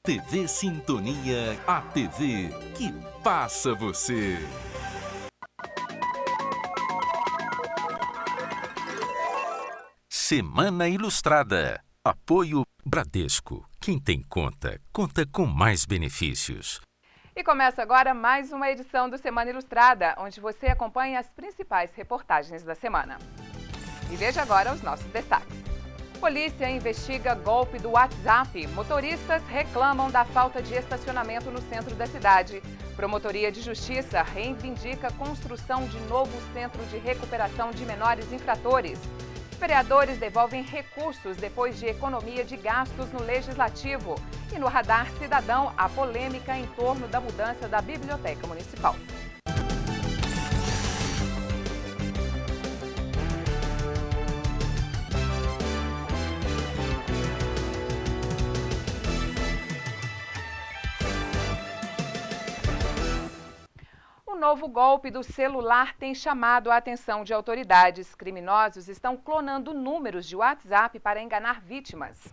TV Sintonia, a TV que passa você. Semana Ilustrada. Apoio Bradesco. Quem tem conta, conta com mais benefícios. E começa agora mais uma edição do Semana Ilustrada, onde você acompanha as principais reportagens da semana. E veja agora os nossos destaques. Polícia investiga golpe do WhatsApp. Motoristas reclamam da falta de estacionamento no centro da cidade. Promotoria de Justiça reivindica a construção de novo centro de recuperação de menores infratores. Vereadores devolvem recursos depois de economia de gastos no Legislativo. E no Radar Cidadão, a polêmica em torno da mudança da Biblioteca Municipal. O novo golpe do celular tem chamado a atenção de autoridades. Criminosos estão clonando números de WhatsApp para enganar vítimas.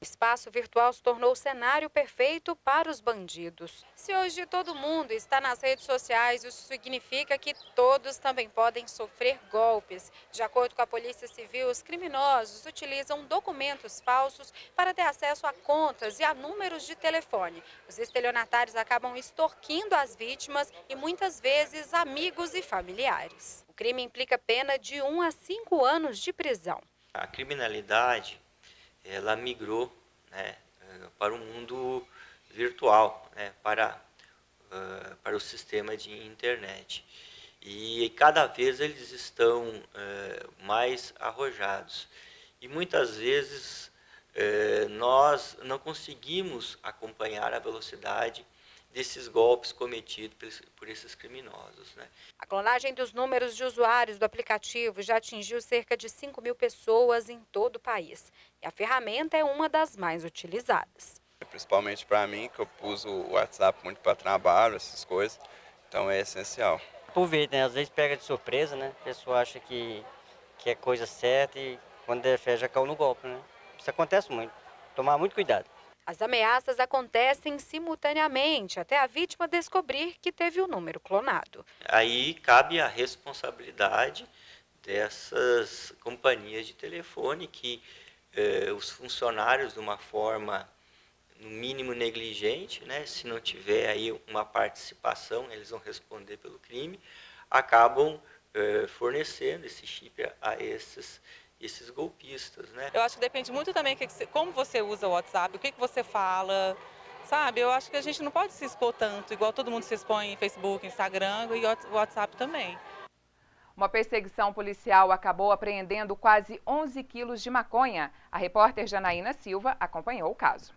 O espaço virtual se tornou o cenário perfeito para os bandidos. Se hoje todo mundo está nas redes sociais, isso significa que todos também podem sofrer golpes. De acordo com a Polícia Civil, os criminosos utilizam documentos falsos para ter acesso a contas e a números de telefone. Os estelionatários acabam extorquindo as vítimas e muitas vezes amigos e familiares. O crime implica pena de 1 a 5 anos de prisão. A criminalidade ela migrou, né, para o mundo virtual, né, para o sistema de internet. E cada vez eles estão mais arrojados. E muitas vezes nós não conseguimos acompanhar a velocidade desses golpes cometidos por esses criminosos, né? A clonagem dos números de usuários do aplicativo já atingiu cerca de 5.000 pessoas em todo o país. E a ferramenta é uma das mais utilizadas. Principalmente para mim, que eu uso o WhatsApp muito para trabalho, essas coisas, então é essencial. Aproveita, né? Às vezes pega de surpresa, né? A pessoa acha que é coisa certa e quando é fé já caiu no golpe, né? Isso acontece muito. Tomar muito cuidado. As ameaças acontecem simultaneamente, até a vítima descobrir que teve o número clonado. Aí cabe a responsabilidade dessas companhias de telefone que os funcionários, de uma forma no mínimo negligente, né, se não tiver aí uma participação, eles vão responder pelo crime, acabam fornecendo esse chip a esses golpistas, né? Eu acho que depende muito também como você usa o WhatsApp, o que você fala, sabe? Eu acho que a gente não pode se expor tanto, igual todo mundo se expõe em Facebook, Instagram e o WhatsApp também. Uma perseguição policial acabou apreendendo quase 11 quilos de maconha. A repórter Janaína Silva acompanhou o caso.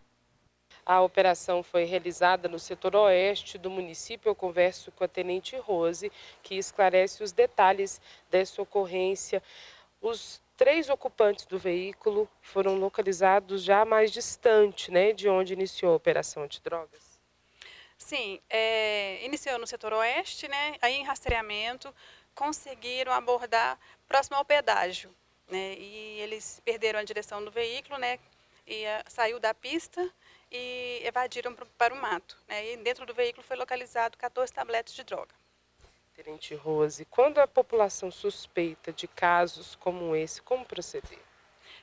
A operação foi realizada no setor oeste do município. Eu converso com a tenente Rose, que esclarece os detalhes dessa ocorrência. Os 3 ocupantes do veículo foram localizados já mais distante, né, de onde iniciou a operação antidrogas. Sim, iniciou no setor oeste, né, aí em rastreamento conseguiram abordar próximo ao pedágio, né, e eles perderam a direção do veículo, né, e saiu da pista e evadiram para o mato, né, e dentro do veículo foi localizado 14 tabletes de droga. Tenente Rose, quando a população suspeita de casos como esse, como proceder?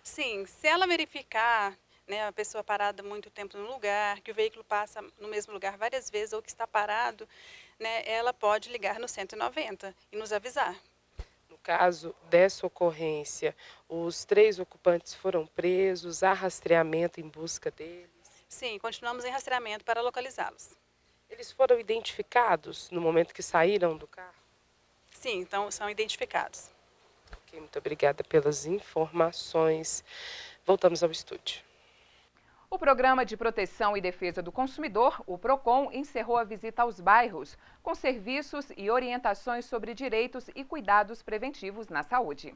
Sim, se ela verificar, né, a pessoa parada muito tempo no lugar, que o veículo passa no mesmo lugar várias vezes ou que está parado, né, ela pode ligar no 190 e nos avisar. No caso dessa ocorrência, os 3 ocupantes foram presos, há rastreamento em busca deles? Sim, continuamos em rastreamento para localizá-los. Eles foram identificados no momento que saíram do carro? Sim, então são identificados. Ok, muito obrigada pelas informações. Voltamos ao estúdio. O Programa de Proteção e Defesa do Consumidor, o PROCON, encerrou a visita aos bairros, com serviços e orientações sobre direitos e cuidados preventivos na saúde.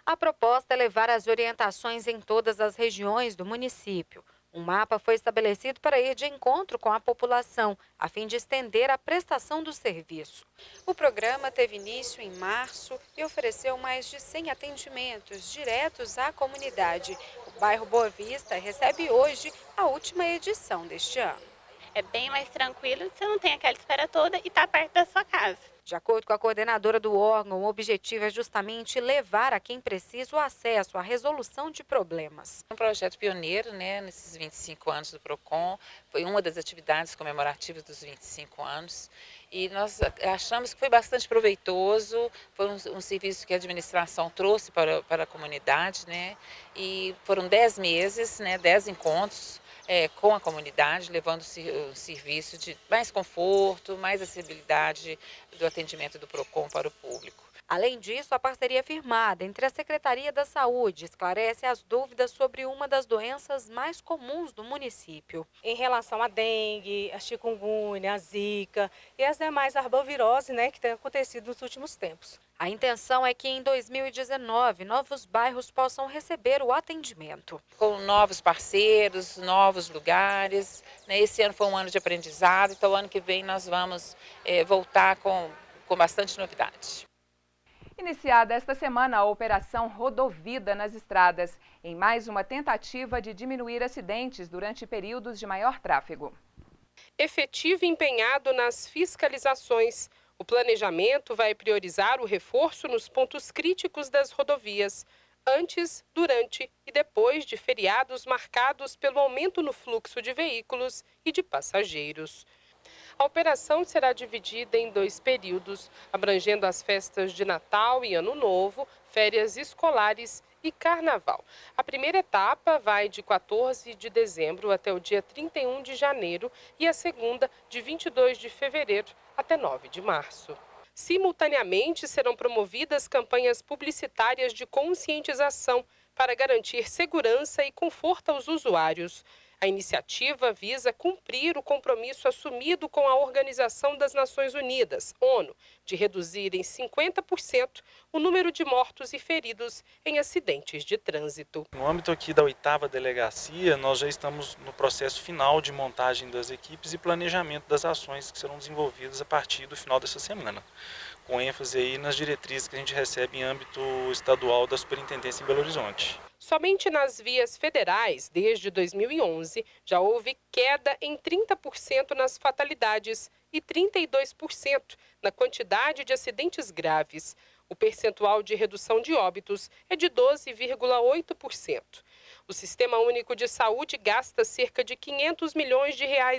A proposta é levar as orientações em todas as regiões do município. Um mapa foi estabelecido para ir de encontro com a população, a fim de estender a prestação do serviço. O programa teve início em março e ofereceu mais de 100 atendimentos diretos à comunidade. O bairro Boa Vista recebe hoje a última edição deste ano. É bem mais tranquilo, você não tem aquela espera toda e está perto da sua casa. De acordo com a coordenadora do órgão, o objetivo é justamente levar a quem precisa o acesso à resolução de problemas. Um projeto pioneiro, nesses 25 anos do PROCON, foi uma das atividades comemorativas dos 25 anos e nós achamos que foi bastante proveitoso, foi um serviço que a administração trouxe para a comunidade, e foram 10 meses, 10 encontros, com a comunidade, levando o serviço de mais conforto, mais acessibilidade do atendimento do PROCON para o público. Além disso, a parceria firmada entre a Secretaria da Saúde esclarece as dúvidas sobre uma das doenças mais comuns do município. Em relação à dengue, a chikungunya, a zika e as demais arboviroses, que têm acontecido nos últimos tempos. A intenção é que em 2019 novos bairros possam receber o atendimento. Com novos parceiros, novos lugares. Esse ano foi um ano de aprendizado, então ano que vem nós vamos voltar com bastante novidade. Iniciada esta semana a Operação Rodovida nas estradas, em mais uma tentativa de diminuir acidentes durante períodos de maior tráfego. Efetivo e empenhado nas fiscalizações. O planejamento vai priorizar o reforço nos pontos críticos das rodovias, antes, durante e depois de feriados marcados pelo aumento no fluxo de veículos e de passageiros. A operação será dividida em 2 períodos, abrangendo as festas de Natal e Ano Novo, férias escolares e Carnaval. A primeira etapa vai de 14 de dezembro até o dia 31 de janeiro e a segunda de 22 de fevereiro até 9 de março. Simultaneamente, serão promovidas campanhas publicitárias de conscientização para garantir segurança e conforto aos usuários. A iniciativa visa cumprir o compromisso assumido com a Organização das Nações Unidas, ONU, de reduzir em 50% o número de mortos e feridos em acidentes de trânsito. No âmbito aqui da 8ª Delegacia, nós já estamos no processo final de montagem das equipes e planejamento das ações que serão desenvolvidas a partir do final dessa semana, com ênfase aí nas diretrizes que a gente recebe em âmbito estadual da Superintendência em Belo Horizonte. Somente nas vias federais, desde 2011, já houve queda em 30% nas fatalidades e 32% na quantidade de acidentes graves. O percentual de redução de óbitos é de 12,8%. O Sistema Único de Saúde gasta cerca de R$500 milhões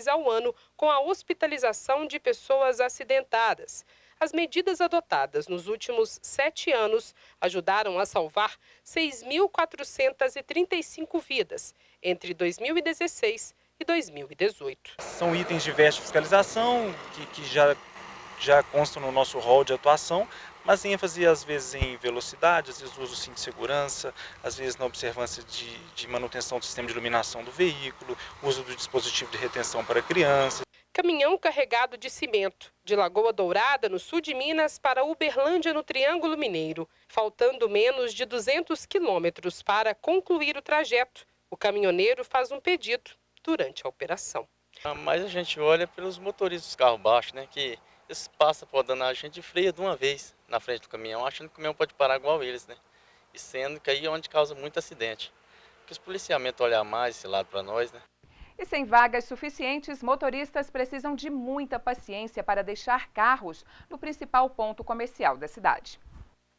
ao ano com a hospitalização de pessoas acidentadas. As medidas adotadas nos últimos 7 anos ajudaram a salvar 6.435 vidas entre 2016 e 2018. São itens diversos de fiscalização que já constam no nosso rol de atuação, mas ênfase às vezes em velocidade, às vezes uso do cinto de segurança, às vezes na observância de manutenção do sistema de iluminação do veículo, uso do dispositivo de retenção para crianças. Caminhão carregado de cimento, de Lagoa Dourada, no sul de Minas, para Uberlândia, no Triângulo Mineiro. Faltando menos de 200 quilômetros para concluir o trajeto, o caminhoneiro faz um pedido durante a operação. Mas a gente olha pelos motoristas dos carros baixos, que eles passam podando a gente e freia de uma vez na frente do caminhão, achando que o caminhão pode parar igual eles, E sendo que aí é onde causa muito acidente. Porque os policiamentos olham mais esse lado para nós, E sem vagas suficientes, motoristas precisam de muita paciência para deixar carros no principal ponto comercial da cidade.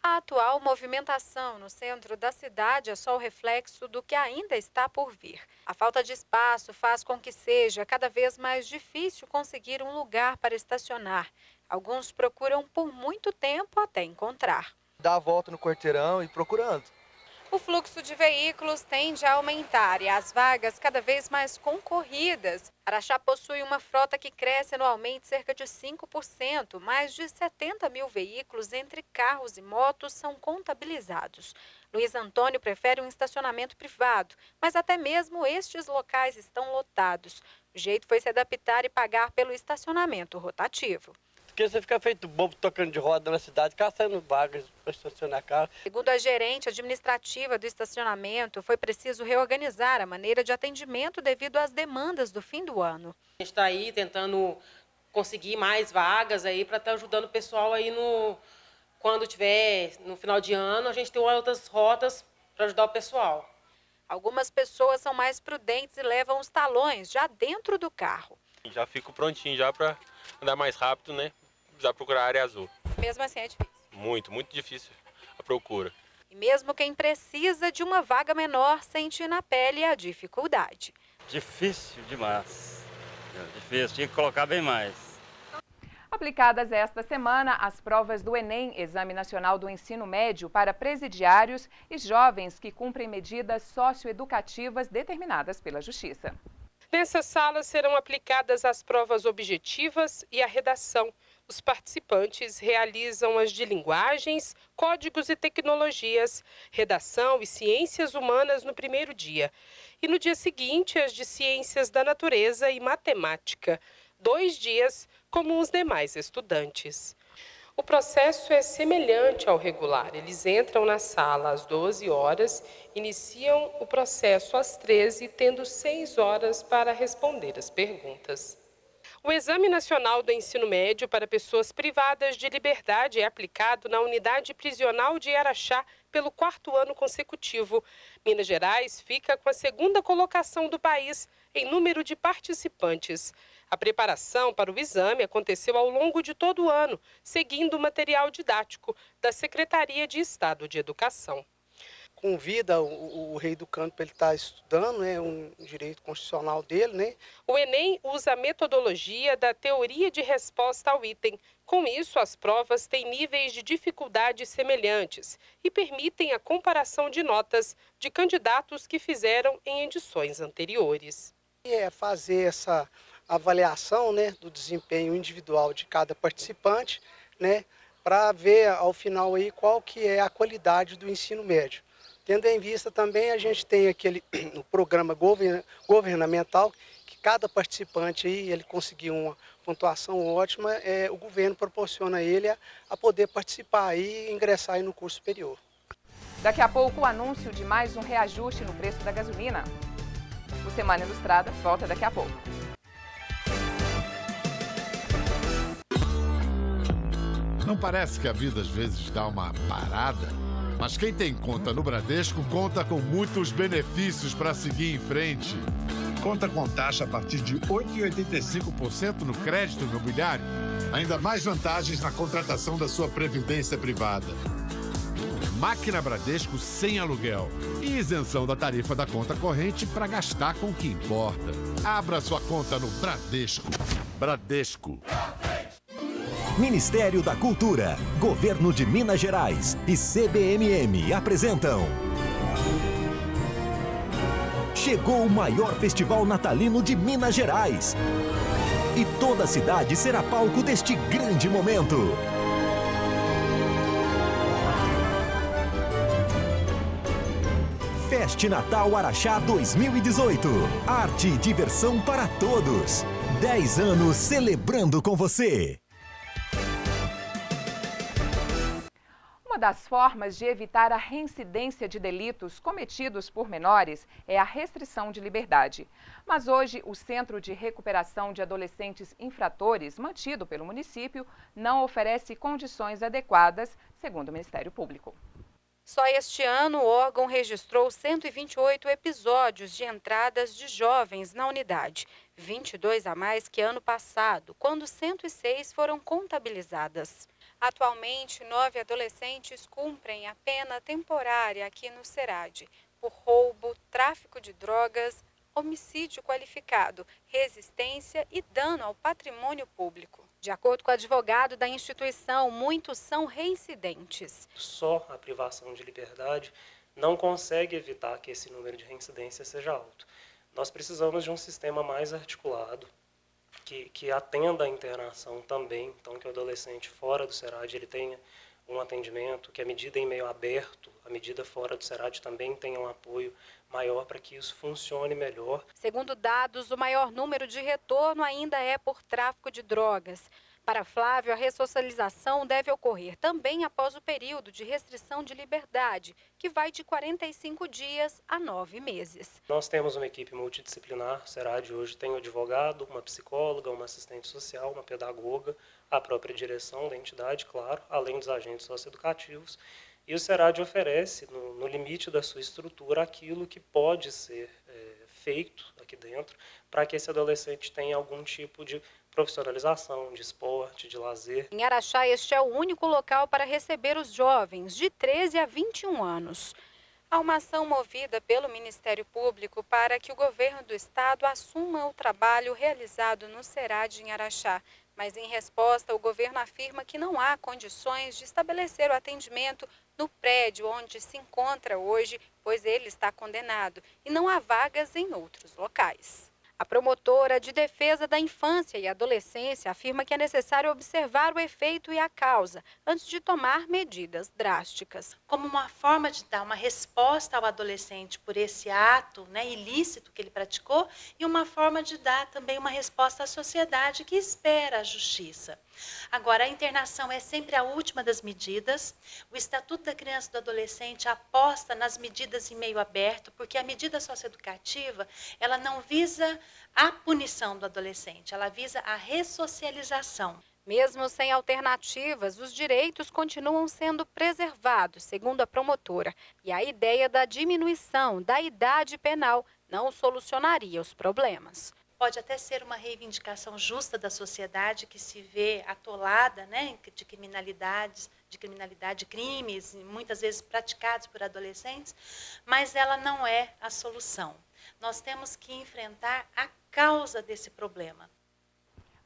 A atual movimentação no centro da cidade é só o reflexo do que ainda está por vir. A falta de espaço faz com que seja cada vez mais difícil conseguir um lugar para estacionar. Alguns procuram por muito tempo até encontrar. Dá a volta no quarteirão e procurando. O fluxo de veículos tende a aumentar e as vagas cada vez mais concorridas. Araxá possui uma frota que cresce anualmente cerca de 5%. Mais de 70 mil veículos entre carros e motos são contabilizados. Luiz Antônio prefere um estacionamento privado, mas até mesmo estes locais estão lotados. O jeito foi se adaptar e pagar pelo estacionamento rotativo. Porque você fica feito bobo tocando de roda na cidade, caçando vagas para estacionar carro. Segundo a gerente administrativa do estacionamento, foi preciso reorganizar a maneira de atendimento devido às demandas do fim do ano. A gente está aí tentando conseguir mais vagas aí para estar ajudando o pessoal aí quando tiver no final de ano, a gente tem outras rotas para ajudar o pessoal. Algumas pessoas são mais prudentes e levam os talões já dentro do carro. Já fico prontinho já para andar mais rápido, né? Precisar procurar a área azul. Mesmo assim é difícil. Muito difícil a procura. E mesmo quem precisa de uma vaga menor sente na pele a dificuldade. Difícil demais. Difícil, tinha que colocar bem mais. Aplicadas esta semana as provas do Enem, Exame Nacional do Ensino Médio, para presidiários e jovens que cumprem medidas socioeducativas determinadas pela Justiça. Nessas salas serão aplicadas as provas objetivas e a redação. Os participantes realizam as de linguagens, códigos e tecnologias, redação e ciências humanas no primeiro dia. E no dia seguinte, as de ciências da natureza e matemática. 2 dias, como os demais estudantes. O processo é semelhante ao regular. Eles entram na sala às 12 horas, iniciam o processo às 13, tendo 6 horas para responder as perguntas. O Exame Nacional do Ensino Médio para pessoas privadas de liberdade é aplicado na unidade prisional de Araxá pelo 4º ano consecutivo. Minas Gerais fica com a 2ª colocação do país em número de participantes. A preparação para o exame aconteceu ao longo de todo o ano, seguindo o material didático da Secretaria de Estado de Educação. Convida o rei do canto para ele estar estudando, né, um direito constitucional dele, né? O Enem usa a metodologia da teoria de resposta ao item. Com isso, as provas têm níveis de dificuldade semelhantes e permitem a comparação de notas de candidatos que fizeram em edições anteriores. É fazer essa avaliação, né, do desempenho individual de cada participante, né, para ver ao final aí qual que é a qualidade do ensino médio. Tendo em vista também, a gente tem o programa governamental, que cada participante aí, ele conseguiu uma pontuação ótima, o governo proporciona a ele a poder participar aí e ingressar aí no curso superior. Daqui a pouco o anúncio de mais um reajuste no preço da gasolina. O Semana Ilustrada volta daqui a pouco. Não parece que a vida às vezes dá uma parada? Mas quem tem conta no Bradesco conta com muitos benefícios para seguir em frente. Conta com taxa a partir de 8,85% no crédito imobiliário. Ainda mais vantagens na contratação da sua previdência privada. Máquina Bradesco sem aluguel. E isenção da tarifa da conta corrente para gastar com o que importa. Abra sua conta no Bradesco. Bradesco. Ministério da Cultura, Governo de Minas Gerais e CBMM apresentam. Chegou o maior festival natalino de Minas Gerais. E toda a cidade será palco deste grande momento. Feste Natal Araxá 2018. Arte e diversão para todos. 10 anos celebrando com você. Uma das formas de evitar a reincidência de delitos cometidos por menores é a restrição de liberdade. Mas hoje, o Centro de Recuperação de Adolescentes Infratores, mantido pelo município, não oferece condições adequadas, segundo o Ministério Público. Só este ano, o órgão registrou 128 episódios de entradas de jovens na unidade, 22 a mais que ano passado, quando 106 foram contabilizadas. Atualmente, 9 adolescentes cumprem a pena temporária aqui no SERAD por roubo, tráfico de drogas, homicídio qualificado, resistência e dano ao patrimônio público. De acordo com o advogado da instituição, muitos são reincidentes. Só a privação de liberdade não consegue evitar que esse número de reincidência seja alto. Nós precisamos de um sistema mais articulado, que atenda a internação também, então que o adolescente fora do SERAD ele tenha um atendimento, que a medida em meio aberto, a medida fora do SERAD também tenha um apoio maior para que isso funcione melhor. Segundo dados, o maior número de retorno ainda é por tráfico de drogas. Para Flávio, a ressocialização deve ocorrer também após o período de restrição de liberdade, que vai de 45 dias a 9 meses. Nós temos uma equipe multidisciplinar, o SERAD hoje tem um advogado, uma psicóloga, uma assistente social, uma pedagoga, a própria direção da entidade, claro, além dos agentes socioeducativos. E o SERAD oferece, no limite da sua estrutura, aquilo que pode ser feito aqui dentro para que esse adolescente tenha algum tipo de profissionalização, de esporte, de lazer. Em Araxá, este é o único local para receber os jovens de 13 a 21 anos. Há uma ação movida pelo Ministério Público para que o governo do estado assuma o trabalho realizado no SERAD em Araxá. Mas, em resposta, o governo afirma que não há condições de estabelecer o atendimento no prédio onde se encontra hoje, pois ele está condenado, e não há vagas em outros locais. A promotora de defesa da infância e adolescência afirma que é necessário observar o efeito e a causa antes de tomar medidas drásticas. Como uma forma de dar uma resposta ao adolescente por esse ato, né, ilícito que ele praticou, e uma forma de dar também uma resposta à sociedade que espera a justiça. Agora, a internação é sempre a última das medidas. O Estatuto da Criança e do Adolescente aposta nas medidas em meio aberto, porque a medida socioeducativa, ela não visa a punição do adolescente, ela visa a ressocialização. Mesmo sem alternativas, os direitos continuam sendo preservados, segundo a promotora. E a ideia da diminuição da idade penal não solucionaria os problemas. Pode até ser uma reivindicação justa da sociedade que se vê atolada, né, de criminalidade, crimes, muitas vezes praticados por adolescentes, mas ela não é a solução. Nós temos que enfrentar a causa desse problema.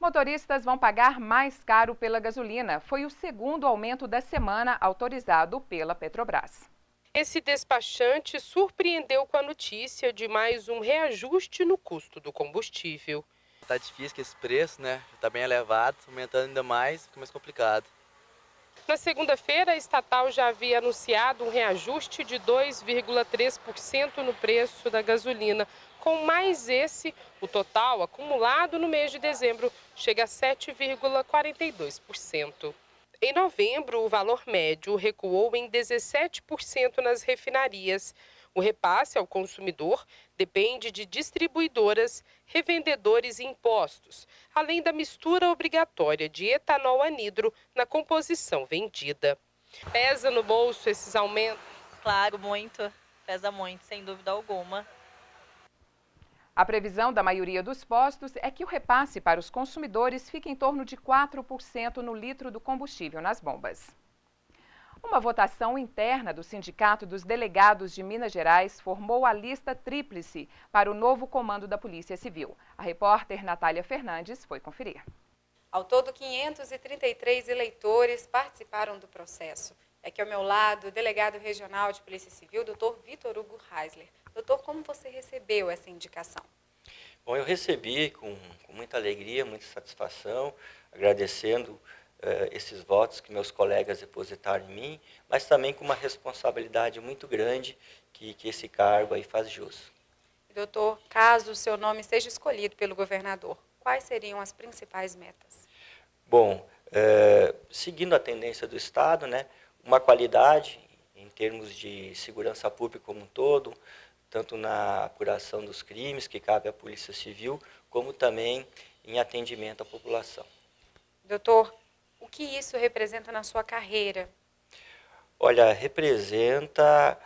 Motoristas vão pagar mais caro pela gasolina. Foi o segundo aumento da semana autorizado pela Petrobras. Esse despachante surpreendeu com a notícia de mais um reajuste no custo do combustível. Tá difícil que esse preço, né? Tá bem elevado, aumentando ainda mais, fica mais complicado. Na segunda-feira, a estatal já havia anunciado um reajuste de 2,3% no preço da gasolina. Com mais esse, o total acumulado no mês de dezembro chega a 7,42%. Em novembro, o valor médio recuou em 17% nas refinarias. O repasse ao consumidor depende de distribuidoras, revendedores e impostos, além da mistura obrigatória de etanol anidro na composição vendida. Pesa no bolso esses aumentos? Claro, muito. Pesa muito, sem dúvida alguma. A previsão da maioria dos postos é que o repasse para os consumidores fique em torno de 4% no litro do combustível nas bombas. Uma votação interna do Sindicato dos Delegados de Minas Gerais formou a lista tríplice para o novo comando da Polícia Civil. A repórter Natália Fernandes foi conferir. Ao todo, 533 eleitores participaram do processo. Aqui ao meu lado, o delegado regional de Polícia Civil, Dr. Vitor Hugo Reisler. Doutor, como você recebeu essa indicação? Bom, eu recebi com muita alegria, muita satisfação, agradecendo esses votos que meus colegas depositaram em mim, mas também com uma responsabilidade muito grande que esse cargo aí faz jus. Doutor, caso o seu nome seja escolhido pelo governador, quais seriam as principais metas? Bom, seguindo a tendência do Estado, né, uma qualidade em termos de segurança pública como um todo, tanto na apuração dos crimes, que cabe à Polícia Civil, como também em atendimento à população. Doutor, o que isso representa na sua carreira? Olha, representa,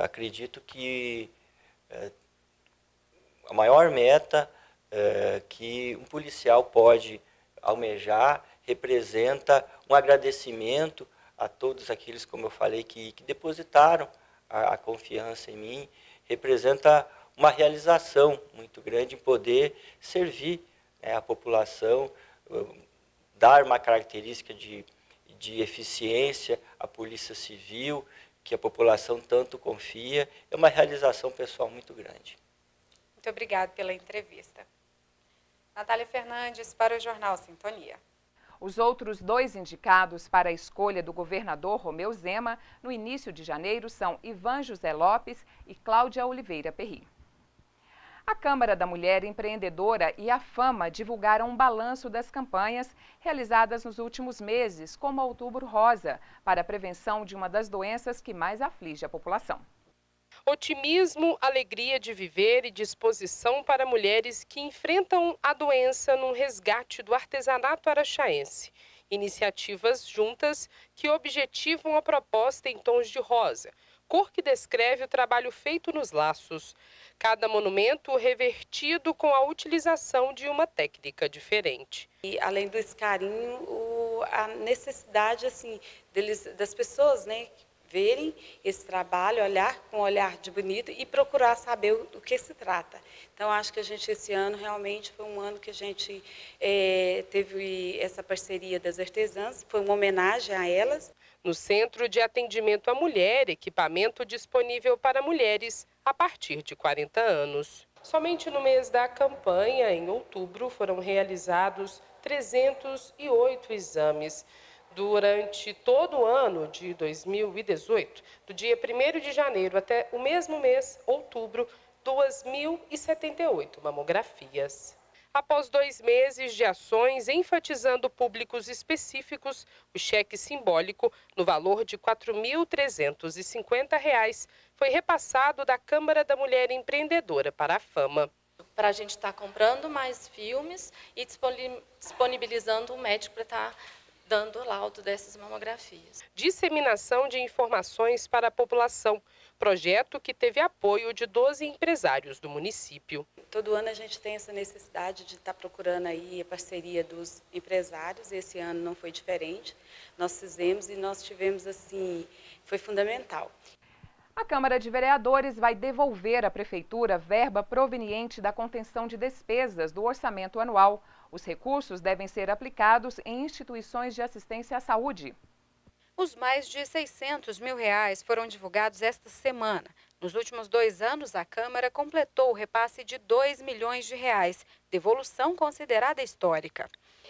acredito que a maior meta que um policial pode almejar representa um agradecimento a todos aqueles, como eu falei, que depositaram a confiança em mim, representa uma realização muito grande em poder servir, né, a população, dar uma característica de eficiência à Polícia Civil, que a população tanto confia. É uma realização pessoal muito grande. Muito obrigada pela entrevista. Natália Fernandes para o Jornal Sintonia. Os outros 2 indicados para a escolha do governador Romeu Zema no início de janeiro são Ivan José Lopes e Cláudia Oliveira Perry. A Câmara da Mulher Empreendedora e a Fama divulgaram um balanço das campanhas realizadas nos últimos meses, como o Outubro Rosa, para a prevenção de uma das doenças que mais aflige a população. Otimismo, alegria de viver e disposição para mulheres que enfrentam a doença num resgate do artesanato araxaense. Iniciativas juntas que objetivam a proposta em tons de rosa, cor que descreve o trabalho feito nos laços. Cada monumento revertido com a utilização de uma técnica diferente. E além desse carinho, a necessidade assim das pessoas, né, verem esse trabalho, olhar com um olhar de bonito e procurar saber do que se trata. Então, acho que a gente, esse ano, realmente foi um ano que a gente teve essa parceria das artesãs, foi uma homenagem a elas. No Centro de Atendimento à Mulher, equipamento disponível para mulheres a partir de 40 anos. Somente no mês da campanha, em outubro, foram realizados 308 exames. Durante todo o ano de 2018, do dia 1º de janeiro até o mesmo mês, outubro, 2.078 mamografias. Após 2 meses de ações enfatizando públicos específicos, o cheque simbólico, no valor de R$ 4.350, foi repassado da Câmara da Mulher Empreendedora para a Fama. Para a gente estar comprando mais filmes e disponibilizando um médico para estar dando o laudo dessas mamografias. Disseminação de informações para a população, projeto que teve apoio de 12 empresários do município. Todo ano a gente tem essa necessidade de estar procurando aí a parceria dos empresários. Esse ano não foi diferente. Nós fizemos e nós tivemos assim, foi fundamental. A Câmara de Vereadores vai devolver à Prefeitura verba proveniente da contenção de despesas do orçamento anual. Os recursos devem ser aplicados em instituições de assistência à saúde. Os mais de R$600 mil foram divulgados esta semana. Nos últimos 2 anos, a Câmara completou o repasse de R$2 milhões, devolução considerada histórica.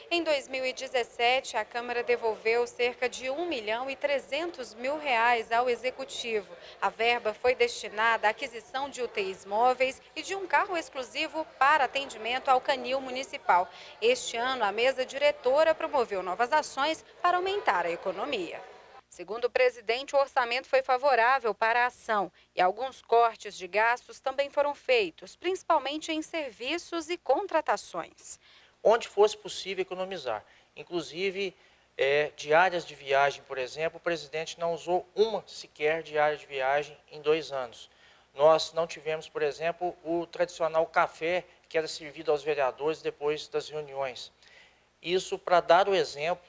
Em 2017, a Câmara devolveu cerca de R$1.300.000 ao Executivo. A verba foi destinada à aquisição de UTIs móveis e de um carro exclusivo para atendimento ao canil municipal. Este ano, a mesa diretora promoveu novas ações para aumentar a economia. Segundo o presidente, o orçamento foi favorável para a ação e alguns cortes de gastos também foram feitos, principalmente em serviços e contratações. Onde fosse possível economizar. Inclusive, diárias de viagem, por exemplo, o presidente não usou uma sequer diária de viagem em 2 anos. Nós não tivemos, por exemplo, o tradicional café que era servido aos vereadores depois das reuniões. Isso para dar o exemplo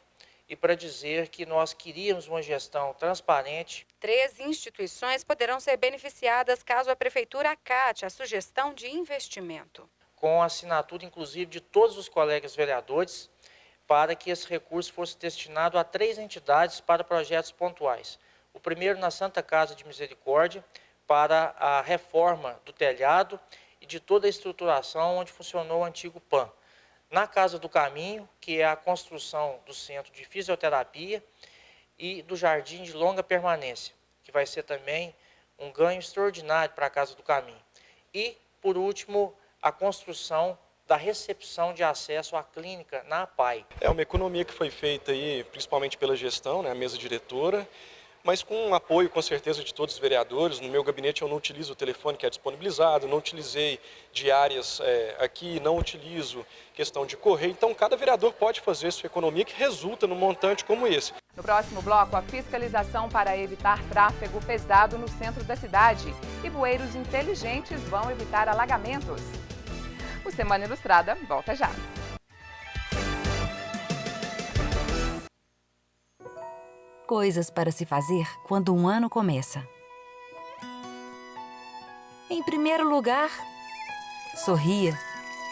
e para dizer que nós queríamos uma gestão transparente. 3 instituições poderão ser beneficiadas caso a Prefeitura acate a sugestão de investimento. Com a assinatura, inclusive, de todos os colegas vereadores, para que esse recurso fosse destinado a 3 entidades para projetos pontuais. O primeiro na Santa Casa de Misericórdia, para a reforma do telhado e de toda a estruturação onde funcionou o antigo PAN. Na Casa do Caminho, que é a construção do centro de fisioterapia e do jardim de longa permanência, que vai ser também um ganho extraordinário para a Casa do Caminho. E, por último, a construção da recepção de acesso à clínica na APAI. É uma economia que foi feita aí, principalmente pela gestão, né, a mesa diretora, mas com o apoio, com certeza, de todos os vereadores. No meu gabinete eu não utilizo o telefone que é disponibilizado, não utilizei diárias aqui, não utilizo questão de correio. Então, cada vereador pode fazer sua economia que resulta num montante como esse. No próximo bloco, a fiscalização para evitar tráfego pesado no centro da cidade. E bueiros inteligentes vão evitar alagamentos. O Semana Ilustrada volta já. Coisas para se fazer quando um ano começa. Em primeiro lugar, sorria.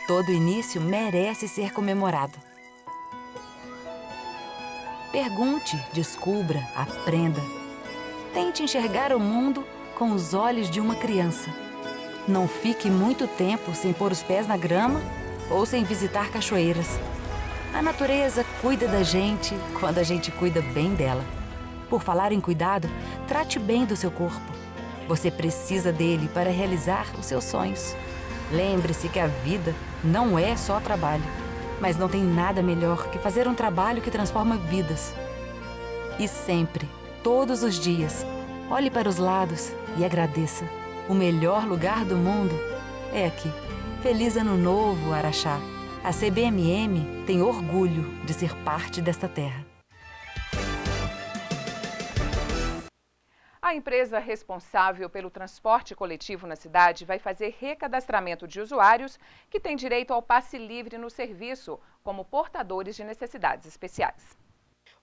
Todo início merece ser comemorado. Pergunte, descubra, aprenda. Tente enxergar o mundo com os olhos de uma criança. Não fique muito tempo sem pôr os pés na grama ou sem visitar cachoeiras. A natureza cuida da gente quando a gente cuida bem dela. Por falar em cuidado, trate bem do seu corpo. Você precisa dele para realizar os seus sonhos. Lembre-se que a vida não é só trabalho, mas não tem nada melhor que fazer um trabalho que transforma vidas. E sempre, todos os dias, olhe para os lados e agradeça. O melhor lugar do mundo é aqui. Feliz Ano Novo, Araxá! A CBMM tem orgulho de ser parte desta terra. A empresa responsável pelo transporte coletivo na cidade vai fazer recadastramento de usuários que têm direito ao passe livre no serviço, como portadores de necessidades especiais.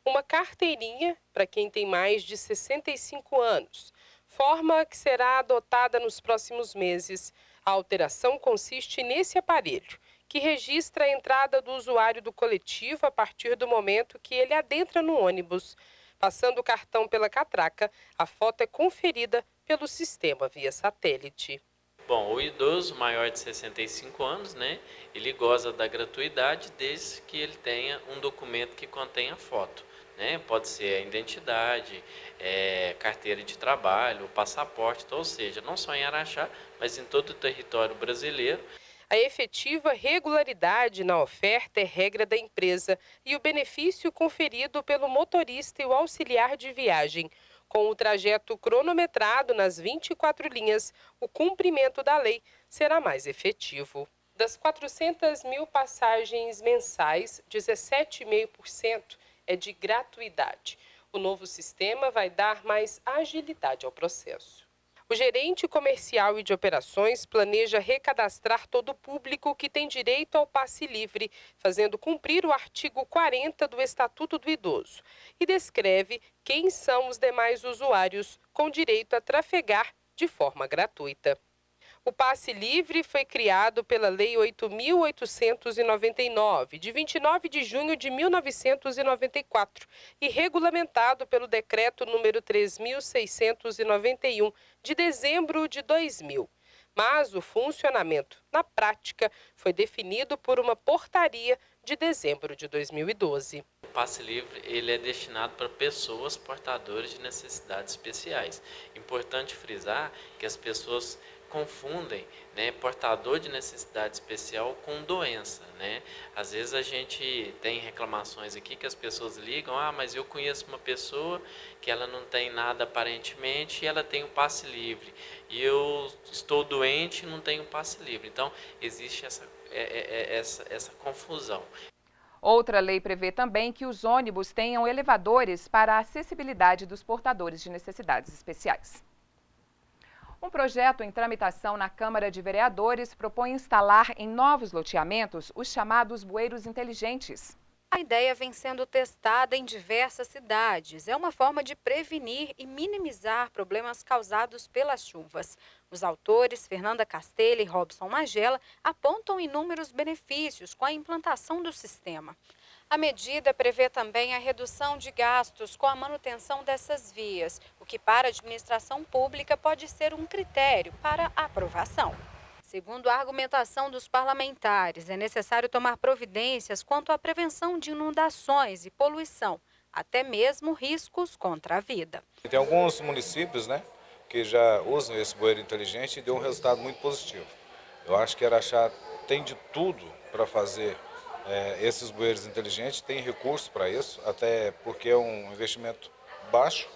Uma carteirinha para quem tem mais de 65 anos, forma que será adotada nos próximos meses. A alteração consiste nesse aparelho, que registra a entrada do usuário do coletivo a partir do momento que ele adentra no ônibus. Passando o cartão pela catraca, a foto é conferida pelo sistema via satélite. Bom, o idoso maior de 65 anos, né, ele goza da gratuidade desde que ele tenha um documento que contenha foto. Né? Pode ser a identidade, carteira de trabalho, passaporte, ou seja, não só em Araxá, mas em todo o território brasileiro. A efetiva regularidade na oferta é regra da empresa e o benefício conferido pelo motorista e o auxiliar de viagem. Com o trajeto cronometrado nas 24 linhas, o cumprimento da lei será mais efetivo. Das 400 mil passagens mensais, 17,5% é de gratuidade. O novo sistema vai dar mais agilidade ao processo. O gerente comercial e de operações planeja recadastrar todo o público que tem direito ao passe livre, fazendo cumprir o artigo 40 do Estatuto do Idoso, e descreve quem são os demais usuários com direito a trafegar de forma gratuita. O passe livre foi criado pela Lei 8.899, de 29 de junho de 1994, e regulamentado pelo Decreto número 3.691, de dezembro de 2000. Mas o funcionamento, na prática, foi definido por uma portaria de dezembro de 2012. O passe livre ele é destinado para pessoas portadoras de necessidades especiais. Importante frisar que as pessoas confundem, né, portador de necessidade especial com doença, né? Às vezes a gente tem reclamações aqui que as pessoas ligam, mas eu conheço uma pessoa que ela não tem nada aparentemente e ela tem o passe livre, e eu estou doente e não tenho passe livre. Então existe essa confusão. Outra lei prevê também que os ônibus tenham elevadores para a acessibilidade dos portadores de necessidades especiais. Um projeto em tramitação na Câmara de Vereadores propõe instalar em novos loteamentos os chamados bueiros inteligentes. A ideia vem sendo testada em diversas cidades. É uma forma de prevenir e minimizar problemas causados pelas chuvas. Os autores, Fernanda Castelha e Robson Magela, apontam inúmeros benefícios com a implantação do sistema. A medida prevê também a redução de gastos com a manutenção dessas vias, o que para a administração pública pode ser um critério para a aprovação. Segundo a argumentação dos parlamentares, é necessário tomar providências quanto à prevenção de inundações e poluição, até mesmo riscos contra a vida. Tem alguns municípios, né, que já usam esse bueiro inteligente e deu um resultado muito positivo. Eu acho que Araxá tem de tudo para fazer esses bueiros inteligentes, tem recursos para isso, até porque é um investimento baixo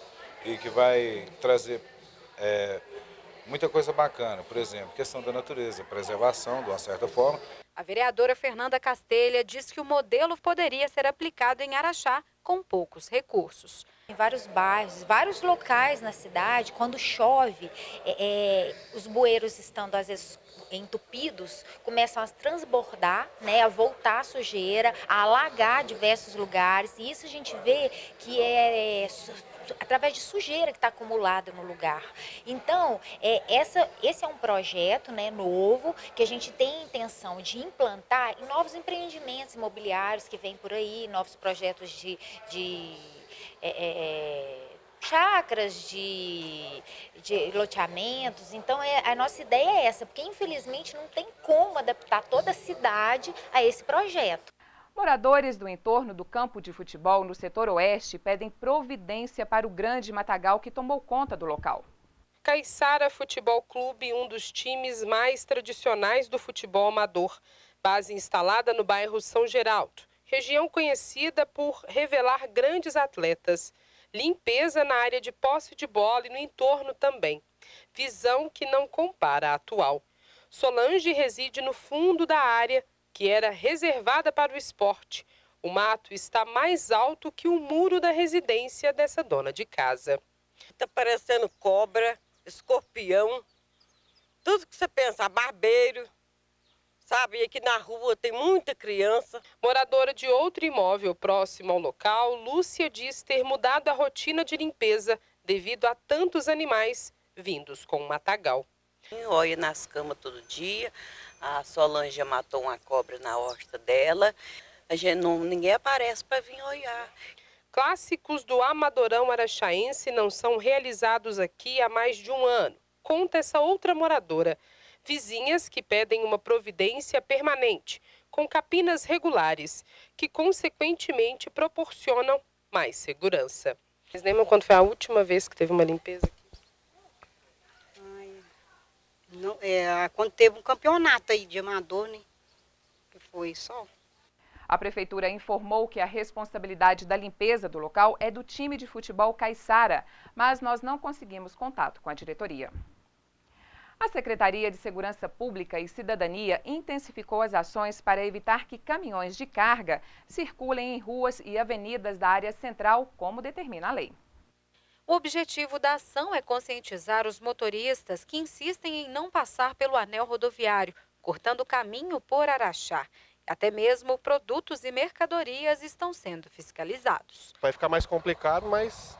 e que vai trazer muita coisa bacana. Por exemplo, questão da natureza, preservação de uma certa forma. A vereadora Fernanda Castelha diz que o modelo poderia ser aplicado em Araxá com poucos recursos. Em vários bairros, vários locais na cidade, quando chove, os bueiros estando às vezes entupidos, começam a transbordar, né, a voltar a sujeira, a alagar diversos lugares. E isso a gente vê que é através de sujeira que está acumulada no lugar. Então, esse é um projeto, né, novo, que a gente tem a intenção de implantar em novos empreendimentos imobiliários que vêm por aí, novos projetos de chácaras, de loteamentos. Então, a nossa ideia é essa, porque infelizmente não tem como adaptar toda a cidade a esse projeto. Moradores do entorno do campo de futebol no setor oeste pedem providência para o grande matagal que tomou conta do local. Caiçara Futebol Clube, um dos times mais tradicionais do futebol amador. Base instalada no bairro São Geraldo, região conhecida por revelar grandes atletas. Limpeza na área de posse de bola e no entorno também. Visão que não compara à atual. Solange reside no fundo da área, que era reservada para o esporte. O mato está mais alto que o muro da residência dessa dona de casa. Tá parecendo cobra, escorpião, tudo que você pensa, barbeiro. Sabe, aqui na rua tem muita criança. Moradora de outro imóvel próximo ao local, Lúcia diz ter mudado a rotina de limpeza devido a tantos animais vindos com o matagal. Olha nas camas todo dia. A Solange já matou uma cobra na horta dela. Ninguém aparece para vir olhar. Clássicos do Amadorão araxaense não são realizados aqui há mais de um ano, conta essa outra moradora. Vizinhas que pedem uma providência permanente, com capinas regulares, que consequentemente proporcionam mais segurança. Vocês lembram quando foi a última vez que teve uma limpeza aqui? Não, quando teve um campeonato aí de amador, né? Que foi só. A prefeitura informou que a responsabilidade da limpeza do local é do time de futebol Caiçara, mas nós não conseguimos contato com a diretoria. A Secretaria de Segurança Pública e Cidadania intensificou as ações para evitar que caminhões de carga circulem em ruas e avenidas da área central, como determina a lei. O objetivo da ação é conscientizar os motoristas que insistem em não passar pelo anel rodoviário, cortando o caminho por Araxá. Até mesmo produtos e mercadorias estão sendo fiscalizados. Vai ficar mais complicado, mas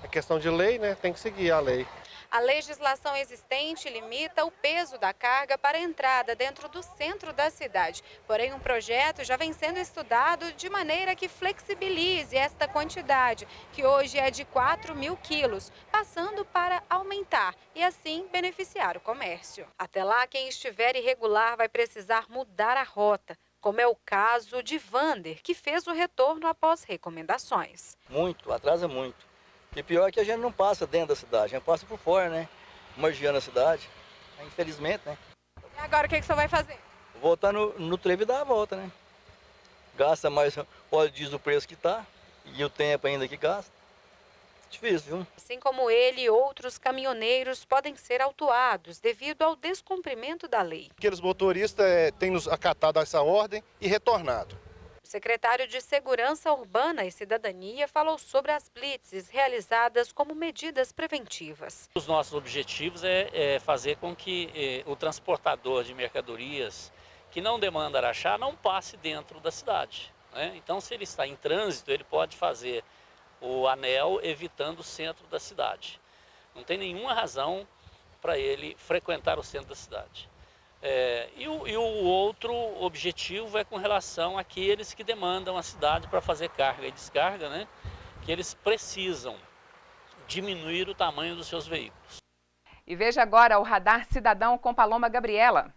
é questão de lei, né? Tem que seguir a lei. A legislação existente limita o peso da carga para a entrada dentro do centro da cidade. Porém, um projeto já vem sendo estudado de maneira que flexibilize esta quantidade, que hoje é de 4.000 quilos, passando para aumentar e assim beneficiar o comércio. Até lá, quem estiver irregular vai precisar mudar a rota, como é o caso de Vander, que fez o retorno após recomendações. Muito, atrasa muito. E pior é que a gente não passa dentro da cidade, a gente passa por fora, né? Margeando a cidade, infelizmente, né? E agora o que você vai fazer? Voltar no trevo e dar a volta, né? Gasta mais óleo diesel o preço que tá, e o tempo ainda que gasta. Difícil, viu? Assim como ele, outros caminhoneiros podem ser autuados devido ao descumprimento da lei. Aqueles motoristas têm nos acatado essa ordem e retornado. O secretário de Segurança Urbana e Cidadania falou sobre as blitzes realizadas como medidas preventivas. Os nossos objetivos é fazer com que o transportador de mercadorias que não demanda Araxá não passe dentro da cidade, né? Então, se ele está em trânsito, ele pode fazer o anel evitando o centro da cidade. Não tem nenhuma razão para ele frequentar o centro da cidade. E o outro objetivo é com relação àqueles que demandam a cidade para fazer carga e descarga, né? Que eles precisam diminuir o tamanho dos seus veículos. E veja agora o Radar Cidadão com Paloma Gabriela.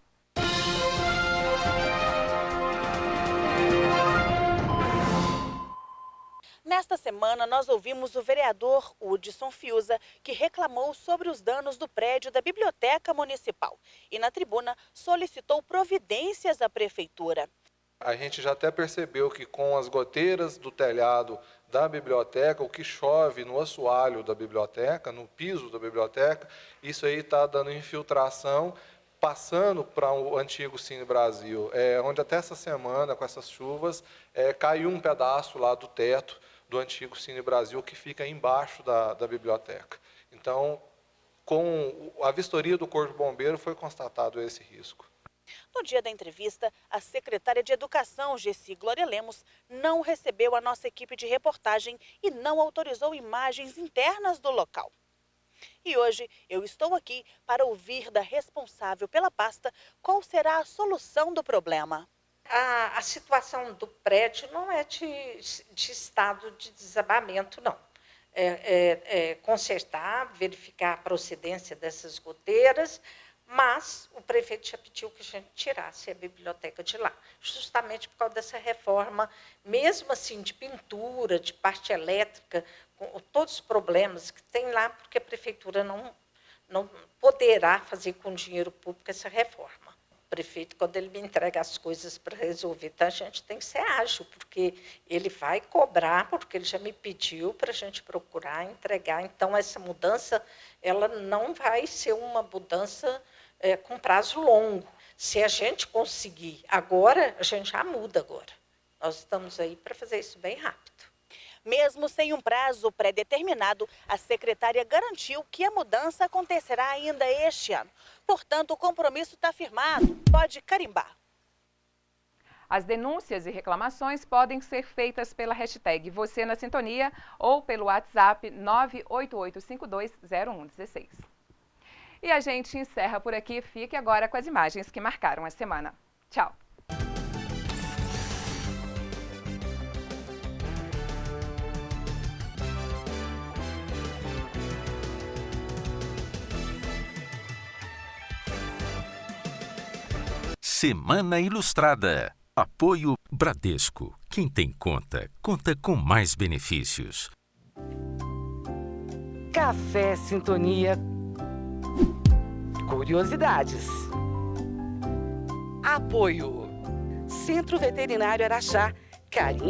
Nesta semana, nós ouvimos o vereador Hudson Fiuza, que reclamou sobre os danos do prédio da Biblioteca Municipal e, na tribuna, solicitou providências à Prefeitura. A gente já até percebeu que com as goteiras do telhado da biblioteca, o que chove no assoalho da biblioteca, no piso da biblioteca, isso aí está dando infiltração, passando para o antigo Cine Brasil, onde até essa semana, com essas chuvas, caiu um pedaço lá do teto do antigo Cine Brasil, que fica embaixo da biblioteca. Então, com a vistoria do Corpo de Bombeiro, foi constatado esse risco. No dia da entrevista, a secretária de Educação, Gessi Glória Lemos, não recebeu a nossa equipe de reportagem e não autorizou imagens internas do local. E hoje eu estou aqui para ouvir da responsável pela pasta qual será a solução do problema. A situação do prédio não é de estado de desabamento, não. Consertar, verificar a procedência dessas goteiras, mas o prefeito já pediu que a gente tirasse a biblioteca de lá, justamente por causa dessa reforma, mesmo assim, de pintura, de parte elétrica, com todos os problemas que tem lá, porque a prefeitura não poderá fazer com dinheiro público essa reforma. O prefeito, quando ele me entrega as coisas para resolver, então a gente tem que ser ágil, porque ele vai cobrar, porque ele já me pediu para a gente procurar entregar. Então, essa mudança ela não vai ser uma mudança com prazo longo. Se a gente conseguir agora, a gente já muda agora. Nós estamos aí para fazer isso bem rápido. Mesmo sem um prazo pré-determinado, a secretária garantiu que a mudança acontecerá ainda este ano. Portanto, o compromisso está firmado. Pode carimbar. As denúncias e reclamações podem ser feitas pela hashtag Você na Sintonia ou pelo WhatsApp 988520116. E a gente encerra por aqui. Fique agora com as imagens que marcaram a semana. Tchau! Semana Ilustrada. Apoio Bradesco. Quem tem conta, conta com mais benefícios. Café Sintonia. Curiosidades. Apoio Centro Veterinário Araxá. Carinho.